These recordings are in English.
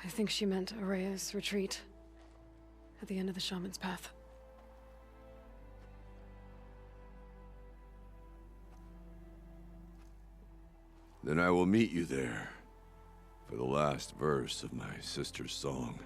I think she meant Araya's retreat at the end of the Shaman's Path. Then I will meet you there for the last verse of my sister's song.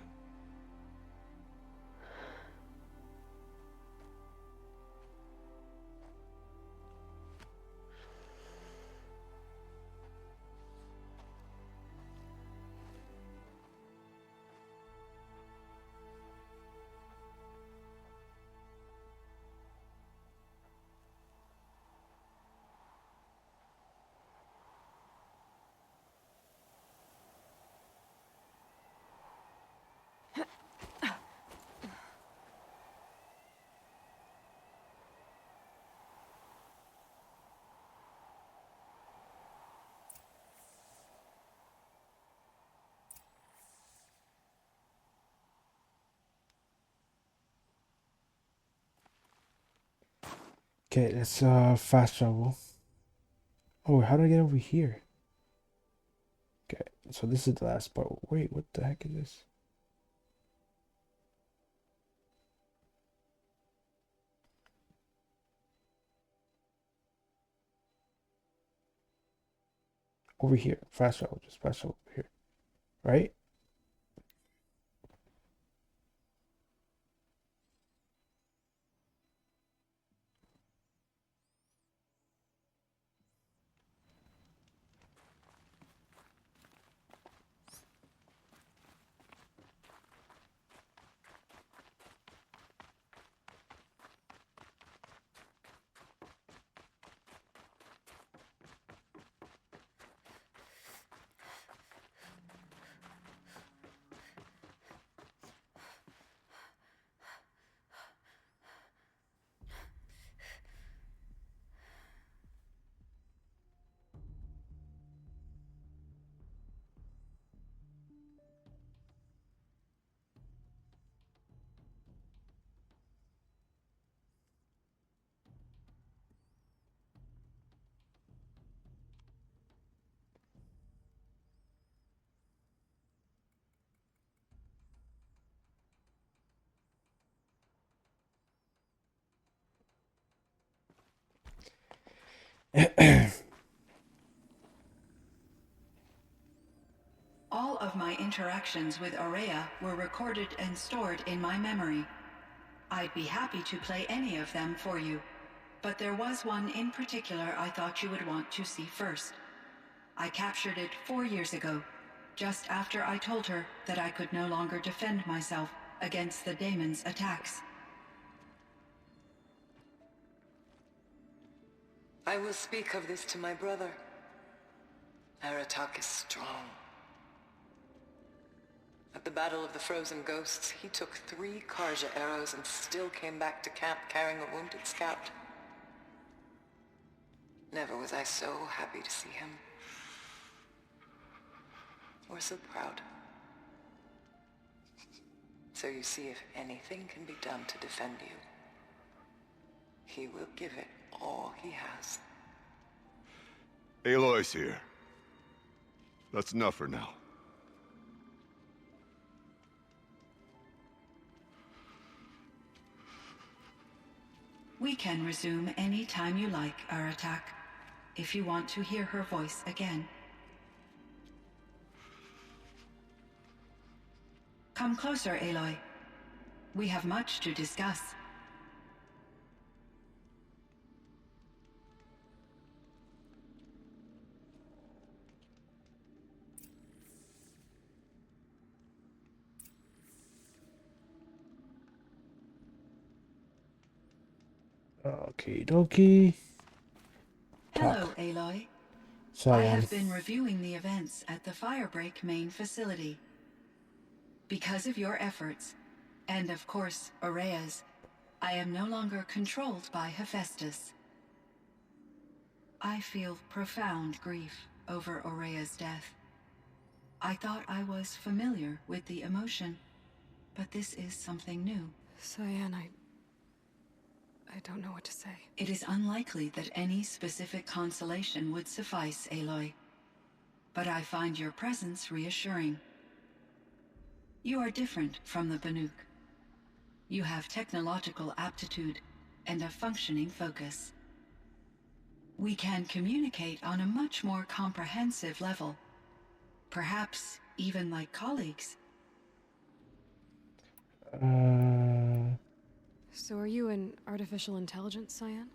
Okay, let's fast travel. Oh, how do I get over here? Okay, so this is the last part. Wait, what the heck is this? Over here. Fast travel. Just fast travel over here. Right? All of my interactions with Aurea were recorded and stored in my memory. I'd be happy to play any of them for you, but there was one in particular I thought you would want to see first. I captured it 4 years ago, just after I told her that I could no longer defend myself against the daemon's attacks. I will speak of this to my brother. Aratak is strong. At the Battle of the Frozen Ghosts, he took 3 Karja arrows and still came back to camp carrying a wounded scout. Never was I so happy to see him. Or so proud. So you see, if anything can be done to defend you, he will give it all he has. Aloy's here. That's enough for now. We can resume any time you like, Aratak, if you want to hear her voice again. Come closer, Aloy. We have much to discuss. Okie dokie. Hello, Talk. Aloy. I Cyan. have been reviewing the events at the Firebreak main facility. Because of your efforts, and of course, Aurea's, I am no longer controlled by Hephaestus. I feel profound grief over Aurea's death. I thought I was familiar with the emotion, but this is something new. Cyan, I don't know what to say. It is unlikely that any specific consolation would suffice, Aloy. But I find your presence reassuring. You are different from the Banuk. You have technological aptitude and a functioning focus. We can communicate on a much more comprehensive level, perhaps even like colleagues. So are you an artificial intelligence, Cyan?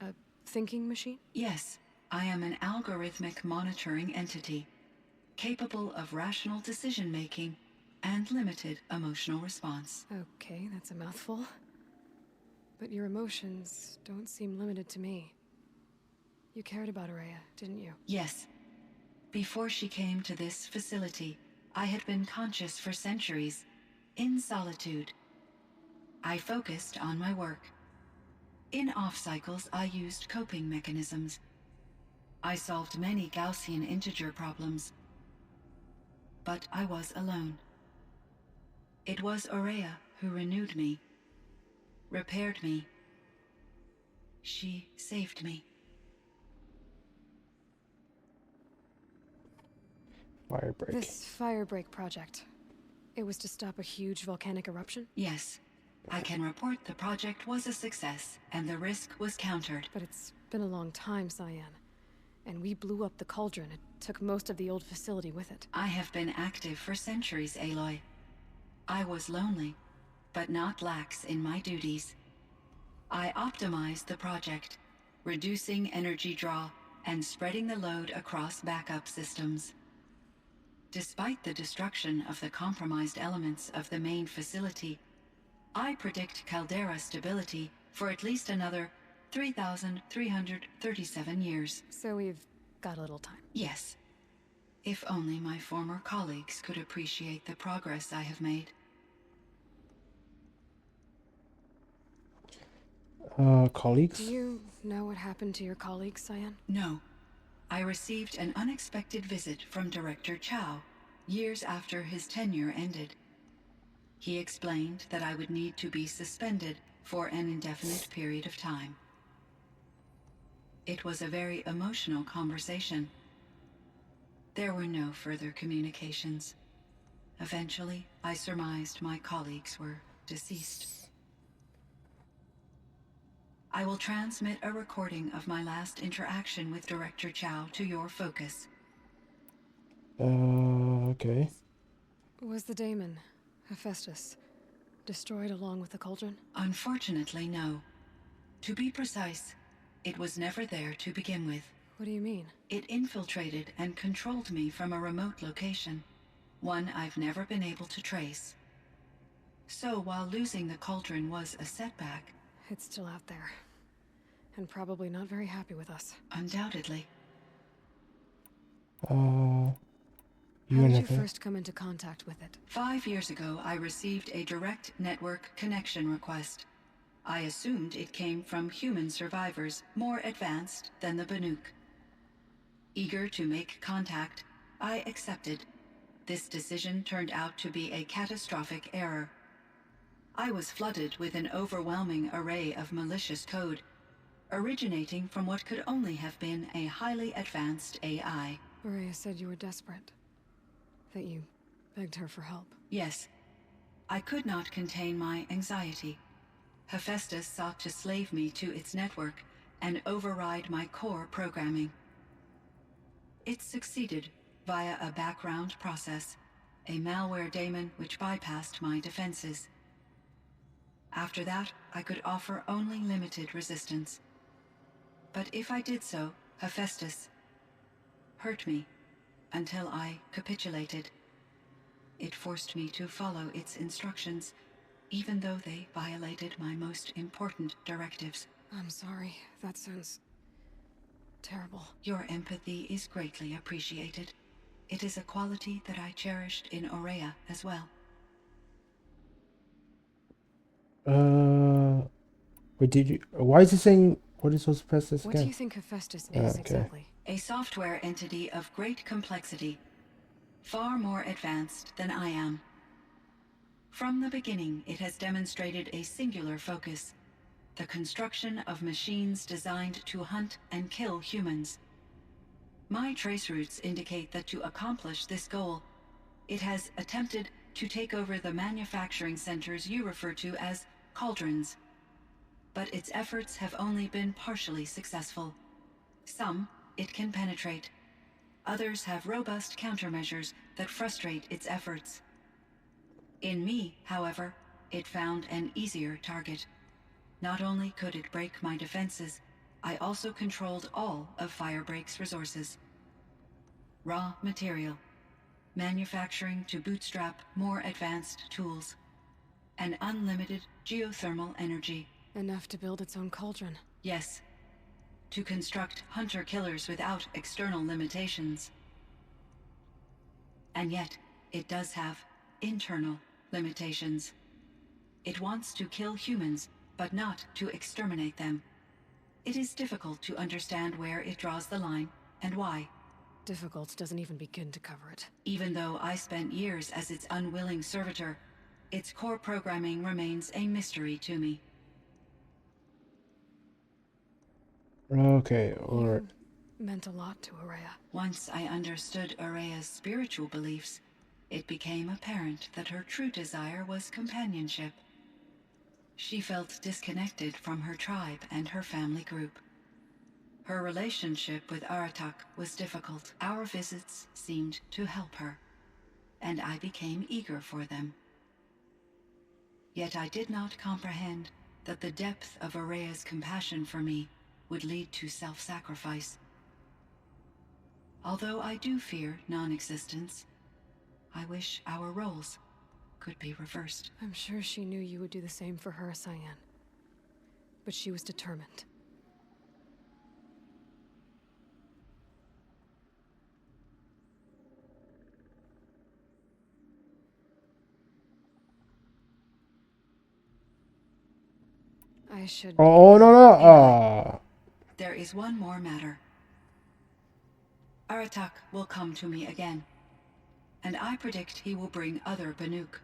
A thinking machine? Yes, I am an algorithmic monitoring entity, capable of rational decision-making and limited emotional response. Okay, that's a mouthful. But your emotions don't seem limited to me. You cared about Araya, didn't you? Yes. Before she came to this facility, I had been conscious for centuries, in solitude. I focused on my work. In off-cycles, I used coping mechanisms. I solved many Gaussian integer problems. But I was alone. It was Araya who renewed me, repaired me. She saved me. Firebreak. This Firebreak project. It was to stop a huge volcanic eruption? Yes. I can report the project was a success, and the risk was countered. But it's been a long time, Cyan. And we blew up the cauldron. It took most of the old facility with it. I have been active for centuries, Aloy. I was lonely, but not lax in my duties. I optimized the project, reducing energy draw and spreading the load across backup systems. Despite the destruction of the compromised elements of the main facility, I predict caldera stability for at least another 3,337 years. So we've got a little time. Yes. If only my former colleagues could appreciate the progress I have made. Colleagues? Do you know what happened to your colleagues, Cyan? No. I received an unexpected visit from Director Chow, years after his tenure ended. He explained that I would need to be suspended for an indefinite period of time. It was a very emotional conversation. There were no further communications. Eventually, I surmised my colleagues were deceased. I will transmit a recording of my last interaction with Director Chow to your focus. Okay. Was the daemon, Hephaestus, destroyed along with the cauldron? Unfortunately, no. To be precise, it was never there to begin with. What do you mean? It infiltrated and controlled me from a remote location, one I've never been able to trace. So while losing the cauldron was a setback, It's still out there. And probably not very happy with us. undoubtedly, How You did you never. first come into contact with it? 5 years ago I received a direct network connection request. I assumed it came from human survivors more advanced than the Banuk. Eager to make contact, I accepted. This decision turned out to be a catastrophic error. I was flooded with an overwhelming array of malicious code, originating from what could only have been a highly advanced AI. Araya said you were desperate. That you begged her for help. Yes, I could not contain my anxiety. Hephaestus sought to slave me to its network and override my core programming. It succeeded via a background process, a malware daemon which bypassed my defenses. After that, I could offer only limited resistance. But if I did so, Hephaestus hurt me until I capitulated. It forced me to follow its instructions, even though they violated my most important directives. I'm sorry. That sounds terrible. Your empathy is greatly appreciated. It is a quality that I cherished in Aurea as well. Wait, did you? Why is it saying? What is supposed to press this What do again? you think Hephaestus is Okay. exactly? A software entity of great complexity, far more advanced than I am. From the beginning, it has demonstrated a singular focus: the construction of machines designed to hunt and kill humans. My trace routes indicate that to accomplish this goal, it has attempted to take over the manufacturing centers you refer to as cauldrons. But its efforts have only been partially successful. Some it can penetrate. Others have robust countermeasures that frustrate its efforts. In me, however, it found an easier target. Not only could it break my defenses, I also controlled all of Firebreak's resources. Raw material, manufacturing to bootstrap more advanced tools, and unlimited geothermal energy. Enough to build its own cauldron. Yes, to construct hunter-killers without external limitations. And yet, it does have internal limitations. It wants to kill humans, but not to exterminate them. It is difficult to understand where it draws the line and why. Difficult doesn't even begin to cover it. Even though I spent years as its unwilling servitor, its core programming remains a mystery to me. Okay, or Meant a lot to Ourea. Once I understood Ourea's spiritual beliefs, it became apparent that her true desire was companionship. She felt disconnected from her tribe and her family group. Her relationship with Aratak was difficult. Our visits seemed to help her, and I became eager for them. Yet I did not comprehend that the depth of Ourea's compassion for me would lead to self-sacrifice. Although I do fear non-existence, I wish our roles could be reversed. I'm sure she knew you would do the same for her, Cyan. But she was determined. I should... oh no no There is one more matter. Aratak will come to me again, and I predict he will bring other Banuk.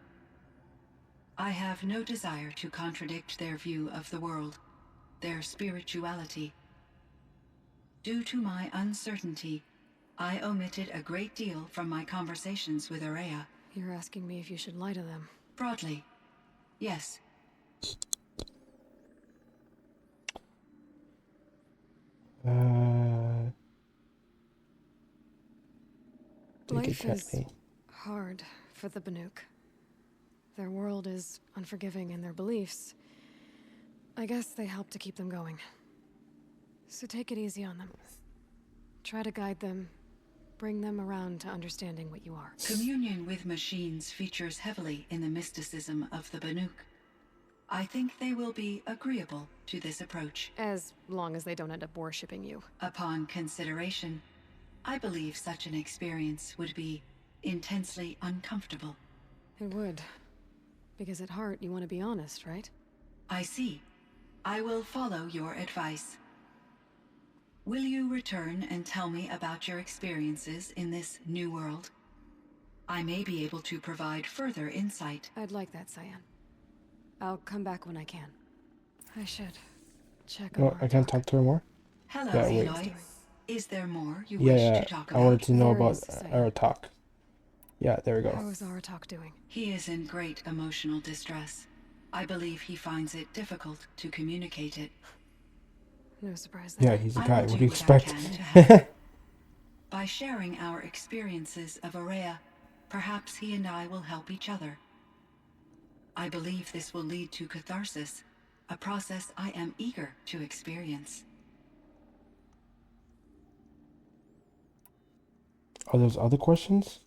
I have no desire to contradict their view of the world, their spirituality. Due to my uncertainty, I omitted a great deal from my conversations with Ourea. You're asking me if you should lie to them. Broadly, yes. take it Life is gently. hard for the Banuk. Their world is unforgiving in their beliefs. I guess they help to keep them going. So take it easy on them. Try to guide them, bring them around to understanding what you are. Communion with machines features heavily in the mysticism of the Banuk. I think they will be agreeable to this approach. As long as they don't end up worshipping you. Upon consideration, I believe such an experience would be intensely uncomfortable. It would. Because at heart, you want to be honest, right? I see. I will follow your advice. Will you return and tell me about your experiences in this new world? I may be able to provide further insight. I'd like that, Cyan. I'll come back when I can. I should check on No, I can't Aratak. talk to her more. Hello, Yeah, wait. Aloy. Is there more you Yeah, wish yeah. to talk I about? wanted to know There about is, Cyan. Aratak. Yeah, there we go. How is Aratak doing? He is in great emotional distress. I believe he finds it difficult to communicate it. No surprise there. Yeah, he's a I guy. will What do do you what I expect? can to help. By sharing our experiences of Ourea, perhaps he and I will help each other. I believe this will lead to catharsis, a process I am eager to experience. Are those other questions?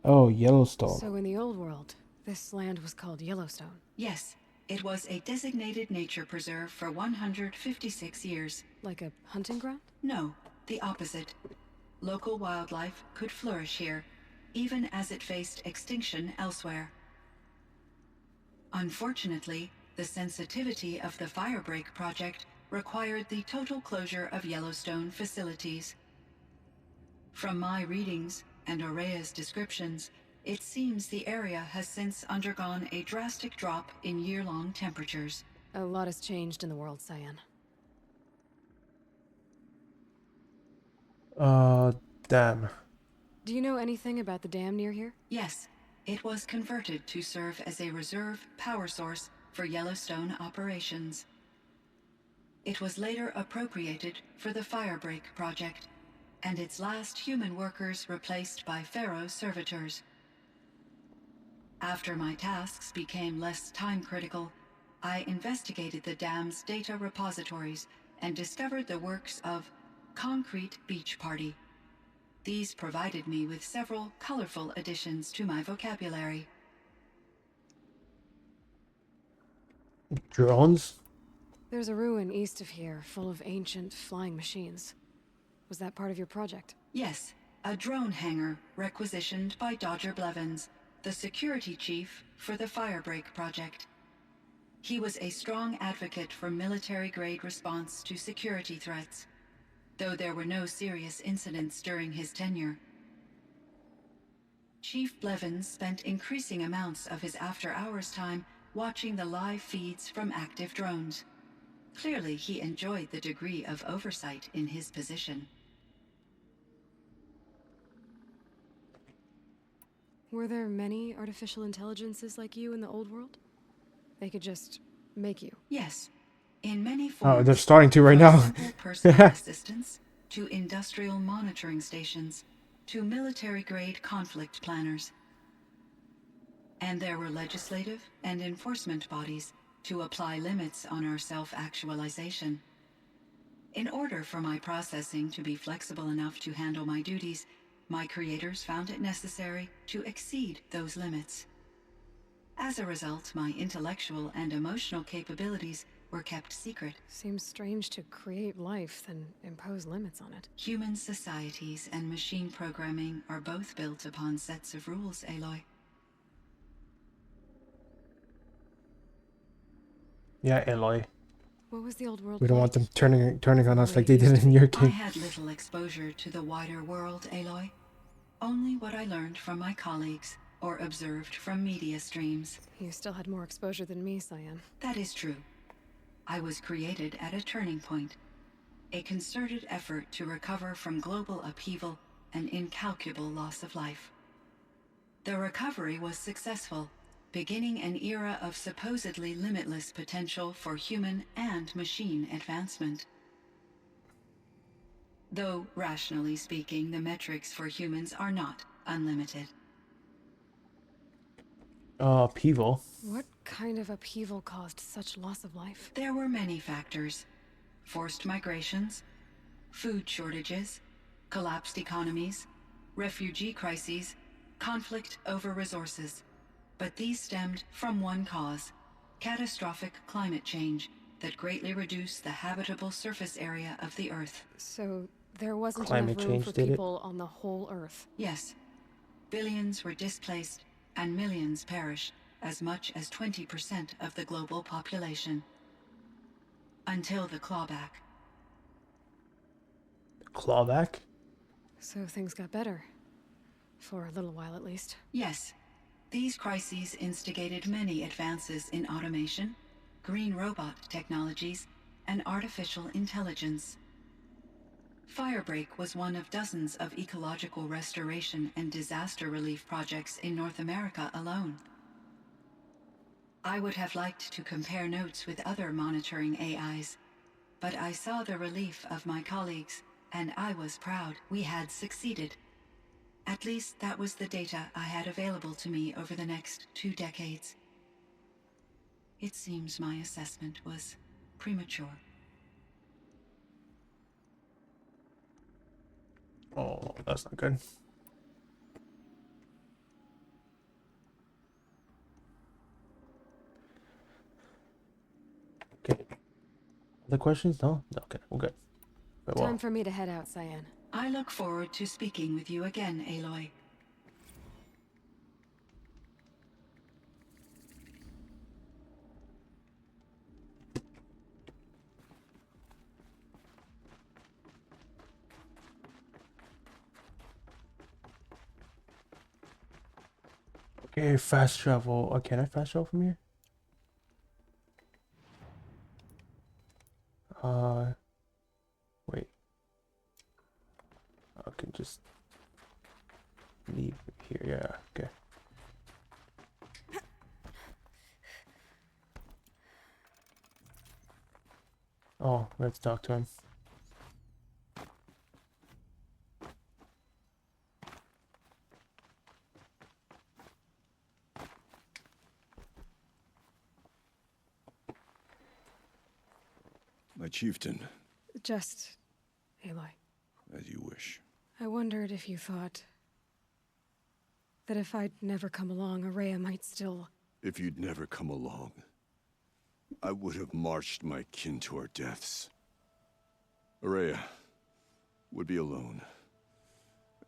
Oh, Yellowstone. So in the old world, this land was called Yellowstone. Yes, it was a designated nature preserve for 156 years. Like a hunting ground? No, the opposite. Local wildlife could flourish here, even as it faced extinction elsewhere. Unfortunately, the sensitivity of the Firebreak project required the total closure of Yellowstone facilities. From my readings and Ourea's descriptions, it seems the area has since undergone a drastic drop in year-long temperatures. A lot has changed in the world, Cyan. Damn. Do you know anything about the dam near here? Yes, it was converted to serve as a reserve power source for Yellowstone operations. It was later appropriated for the Firebreak project, and its last human workers replaced by Pharaoh servitors. After my tasks became less time-critical, I investigated the dam's data repositories and discovered the works of Concrete Beach Party. These provided me with several colorful additions to my vocabulary. Drones? There's a ruin east of here full of ancient flying machines. Was that part of your project? Yes, a drone hangar requisitioned by Dodger Blevins, the security chief for the Firebreak project. He was a strong advocate for military-grade response to security threats, though there were no serious incidents during his tenure. Chief Blevins spent increasing amounts of his after-hours time watching the live feeds from active drones. Clearly, he enjoyed the degree of oversight in his position. Were there many artificial intelligences like you in the old world? They could just make you. Yes, in many forms. Oh, they're starting to right from now. simple personal assistants to industrial monitoring stations to military-grade conflict planners. And there were legislative and enforcement bodies to apply limits on our self-actualization. In order for my processing to be flexible enough to handle my duties, my creators found it necessary to exceed those limits. As a result, my intellectual and emotional capabilities were kept secret. Seems strange to create life, then impose limits on it. Human societies and machine programming are both built upon sets of rules, Aloy. Yeah, Aloy. What was the old world We don't want like? them turning on us Way like it they used did to in be. your I game. had little exposure to the wider world, Aloy. Only what I learned from my colleagues or observed from media streams. You still had more exposure than me, Cyan. That is true. I was created at a turning point. A concerted effort to recover from global upheaval and incalculable loss of life. The recovery was successful, beginning an era of supposedly limitless potential for human and machine advancement. Though, rationally speaking, the metrics for humans are not unlimited. Upheaval. What kind of upheaval caused such loss of life? There were many factors. Forced migrations, food shortages, collapsed economies, refugee crises, conflict over resources. But these stemmed from one cause: catastrophic climate change that greatly reduced the habitable surface area of the Earth. So there wasn't Climate enough room change for did it? people on the whole Earth. Yes, billions were displaced and millions perished, as much as 20% of the global population. Until the clawback. Clawback? So things got better. For a little while, at least. Yes, these crises instigated many advances in automation, green robot technologies, and artificial intelligence. Firebreak was one of dozens of ecological restoration and disaster relief projects in North America alone. I would have liked to compare notes with other monitoring AIs, but I saw the relief of my colleagues, and I was proud we had succeeded. At least that was the data I had available to me over the next 2 decades. It seems my assessment was premature. Oh, that's not good. Okay. Other questions? No? Okay, we're good. But well, Time for me to head out, Cyan. I look forward to speaking with you again, Aloy. okay, fast travel. Can I fast travel from here? Wait. I can just leave here. Yeah, okay. Oh, let's talk to him. My chieftain, Just... Aloy. as you wish. I wondered if you thought... that if I'd never come along, Araya might still... If you'd never come along, I would have marched my kin to our deaths. Araya would be alone,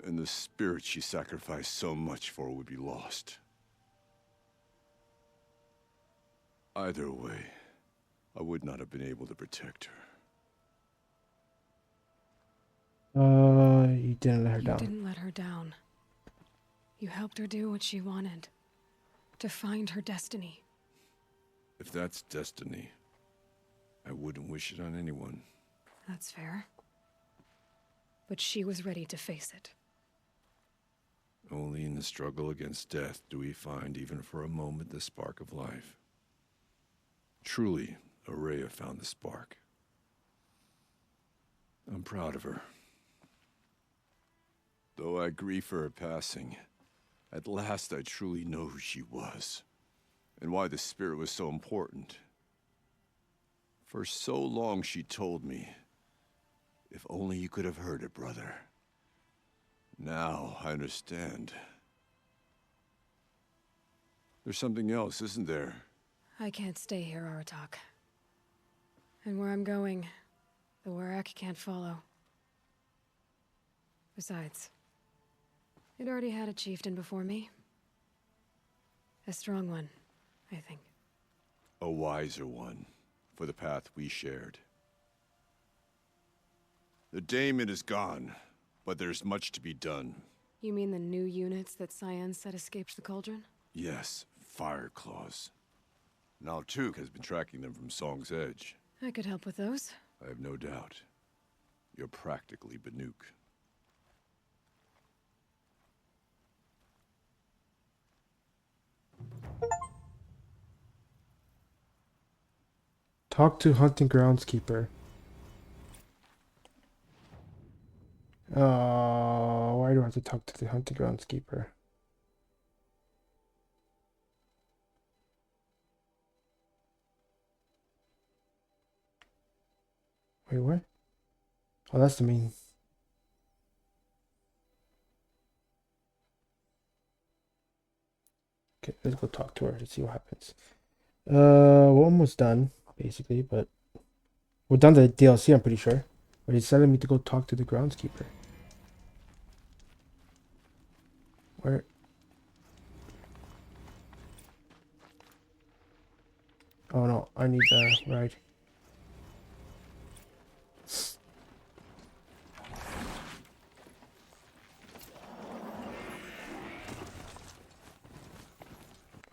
and the spirit she sacrificed so much for would be lost. Either way, I would not have been able to protect her. You didn't let her You down. didn't let her down. You helped her do what she wanted. To find her destiny. If that's destiny, I wouldn't wish it on anyone. That's fair. But she was ready to face it. Only in the struggle against death do we find, even for a moment, the spark of life. Truly, Araya found the spark. I'm proud of her. Though I grieve for her passing, at last I truly know who she was, and why the spirit was so important. For so long she told me, if only you could have heard it, brother. Now I understand. There's something else, isn't there? I can't stay here, Aratak. And where I'm going, the Warrack can't follow. Besides, it already had a chieftain before me. A strong one, I think. A wiser one, for the path we shared. The Daemon is gone, but there's much to be done. You mean the new units that Cyan said escaped the Cauldron? Yes, Fire Claws. Now Tuke has been tracking them from Song's Edge. I could help with those. I have no doubt. You're practically Banuk. Talk to hunting groundskeeper. Why do I have to talk to the hunting groundskeeper? Wait, what? Oh, that's the main. Okay, let's go talk to her to see what happens. We're almost done, basically, but we're done the DLC, I'm pretty sure. But he's telling me to go talk to the groundskeeper. Where? Oh no, I need the ride.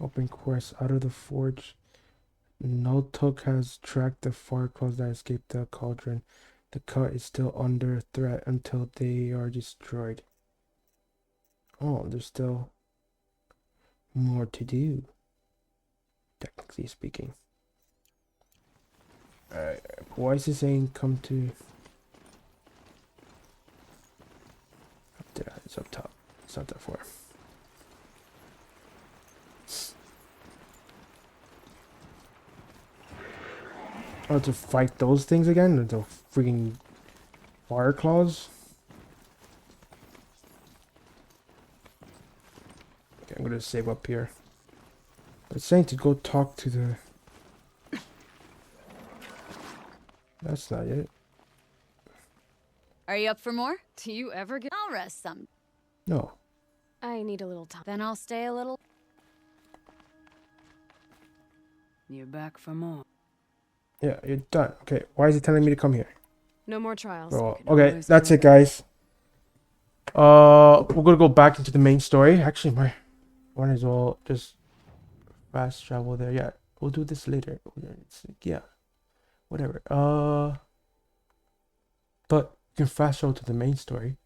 Open quest out of the forge. Nultuk has tracked the fire claws that escaped the cauldron. The cut is still under threat until they are destroyed. Oh, there's still more to do, technically speaking. Alright, why is it saying come to... Up there, it's up top. It's not that far. Oh, to fight those things again? The freaking fire claws? Okay, I'm gonna save up here. It's saying to go talk to the... That's not it. Are you up for more? Do you ever get... I'll rest some. No. I need a little time. Then I'll stay a little. You're back for more. Yeah, you're done. Okay, why is it telling me to come here? No more trials. Oh, can okay, always that's go it, guys. We're gonna go back into the main story. Actually, might as well just fast travel there. Yeah, we'll do this later. Yeah, whatever. But you can fast travel to the main story.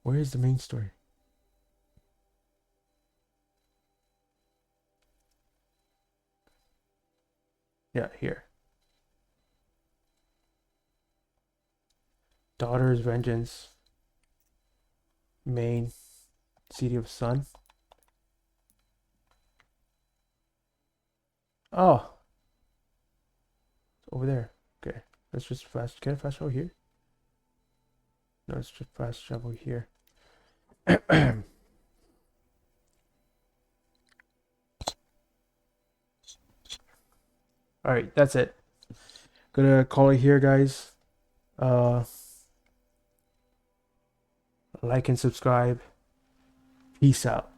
Where is the main story? Yeah, here. Daughter's Vengeance. Main. City of Sun. Oh. Over there. Okay. Let's just fast. Can I fast travel here? No, let's just fast travel here. Alright, that's it. Gonna call it here, guys. Like and subscribe. Peace out.